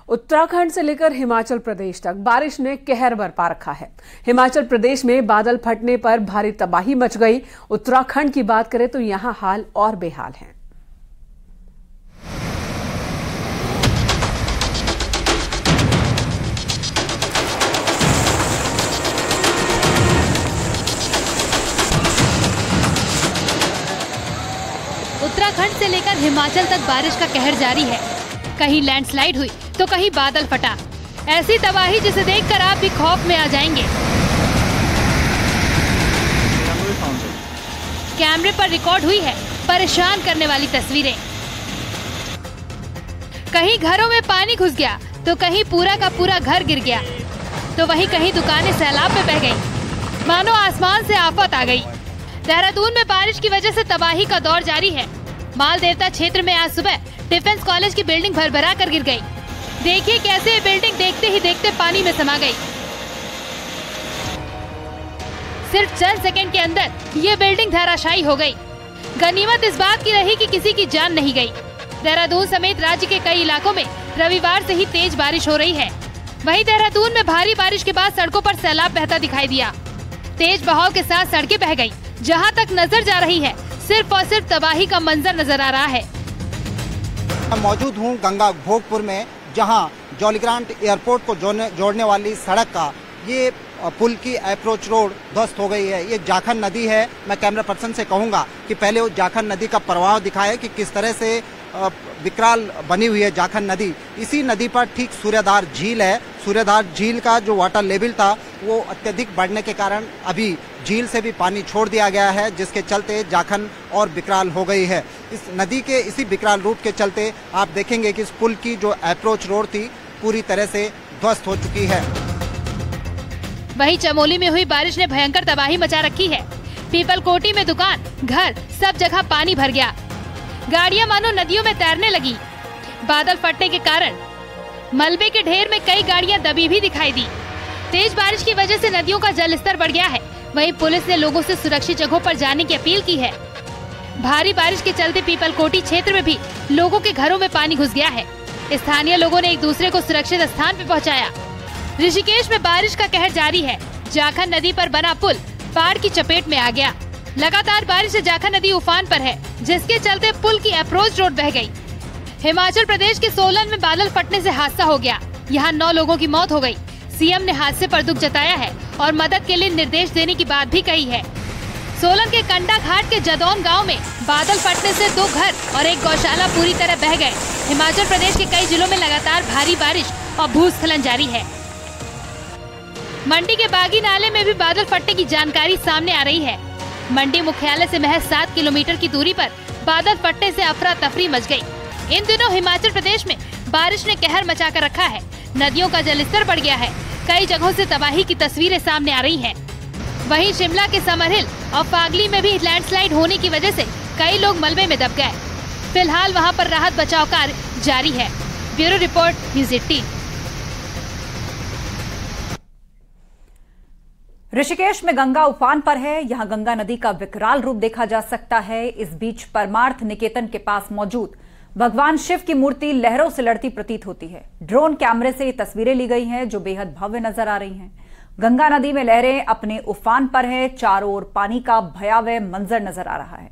उत्तराखंड से लेकर हिमाचल प्रदेश तक बारिश ने कहर बरपा रखा है। हिमाचल प्रदेश में बादल फटने पर भारी तबाही मच गई। उत्तराखंड की बात करें तो यहां हाल और बेहाल है। उत्तराखंड से लेकर हिमाचल तक बारिश का कहर जारी है। कहीं लैंडस्लाइड हुई तो कहीं बादल फटा। ऐसी तबाही जिसे देखकर आप भी खौफ में आ जाएंगे। कैमरे पर रिकॉर्ड हुई है परेशान करने वाली तस्वीरें। कहीं घरों में पानी घुस गया तो कहीं पूरा का पूरा घर गिर गया, तो वहीं कहीं दुकानें सैलाब में बह गई। मानो आसमान से आफत आ गई। देहरादून में बारिश की वजह से तबाही का दौर जारी है। मालदेवता क्षेत्र में आज सुबह डिफेंस कॉलेज की बिल्डिंग भरभरा कर गिर गई। देखिए कैसे ये बिल्डिंग देखते ही देखते पानी में समा गई। सिर्फ चंद सेकंड के अंदर ये बिल्डिंग धराशायी हो गई। गनीमत इस बात की रही कि किसी की जान नहीं गई। देहरादून समेत राज्य के कई इलाकों में रविवार से ही तेज बारिश हो रही है। वहीं देहरादून में भारी बारिश के बाद सड़कों पर सैलाब बहता दिखाई दिया। तेज बहाव के साथ सड़कें बह गई। जहां तक नजर जा रही है सिर्फ और सिर्फ तबाही का मंजर नजर आ रहा है। मैं मौजूद हूं गंगा भोगपुर में, जहां जॉलीग्रांट एयरपोर्ट को जोड़ने वाली सड़क का ये पुल की अप्रोच रोड ध्वस्त हो गई है। ये जाखन नदी है। मैं कैमरा पर्सन से कहूंगा कि पहले वो जाखन नदी का प्रवाह दिखाए कि किस तरह से विकराल बनी हुई है जाखन नदी। इसी नदी पर ठीक सूर्यधार झील है। सूर्यधार झील का जो वाटर लेवल था वो अत्यधिक बढ़ने के कारण अभी झील से भी पानी छोड़ दिया गया है, जिसके चलते जाखन और विकराल हो गई है। इस नदी के इसी विकराल रूप के चलते आप देखेंगे कि इस पुल की जो अप्रोच रोड थी पूरी तरह से ध्वस्त हो चुकी है। वहीं चमोली में हुई बारिश ने भयंकर तबाही मचा रखी है। पीपलकोटी में दुकान, घर, सब जगह पानी भर गया। गाड़ियां मानो नदियों में तैरने लगी। बादल फटने के कारण मलबे के ढेर में कई गाड़ियां दबी भी दिखाई दी। तेज बारिश की वजह से नदियों का जल स्तर बढ़ गया है। वहीं पुलिस ने लोगों से सुरक्षित जगहों पर जाने की अपील की है। भारी बारिश के चलते पीपलकोटी क्षेत्र में भी लोगों के घरों में पानी घुस गया है। स्थानीय लोगों ने एक दूसरे को सुरक्षित स्थान पर पहुँचाया। ऋषिकेश में बारिश का कहर जारी है। जाखन नदी पर बना पुल बाढ़ की चपेट में आ गया। लगातार बारिश से जाखन नदी उफान पर है, जिसके चलते पुल की अप्रोच रोड बह गई। हिमाचल प्रदेश के सोलन में बादल फटने से हादसा हो गया। यहाँ 9 लोगों की मौत हो गई। सीएम ने हादसे पर दुख जताया है और मदद के लिए निर्देश देने की बात भी कही है। सोलन के कंडा घाट के जदौन गांव में बादल फटने से 2 घर और एक गौशाला पूरी तरह बह गए। हिमाचल प्रदेश के कई जिलों में लगातार भारी बारिश और भूस्खलन जारी है। मंडी के बागी नाले में भी बादल फटने की जानकारी सामने आ रही है। मंडी मुख्यालय से महज 7 किलोमीटर की दूरी पर बादल फटने से अफरा तफरी मच गई। इन दिनों हिमाचल प्रदेश में बारिश ने कहर मचा कर रखा है। नदियों का जलस्तर बढ़ गया है। कई जगहों से तबाही की तस्वीरें सामने आ रही हैं। वहीं शिमला के समरहिल और फागली में भी लैंडस्लाइड होने की वजह से कई लोग मलबे में दब गए। फिलहाल वहां पर राहत बचाव कार्य जारी है। Bureau report, news 18। ऋषिकेश में गंगा उफान पर है। यहां गंगा नदी का विकराल रूप देखा जा सकता है। इस बीच परमार्थ निकेतन के पास मौजूद भगवान शिव की मूर्ति लहरों से लड़ती प्रतीत होती है। ड्रोन कैमरे से ये तस्वीरें ली गई हैं जो बेहद भव्य नजर आ रही हैं। गंगा नदी में लहरें अपने उफान पर है। चारों ओर पानी का भयावह मंजर नजर आ रहा है।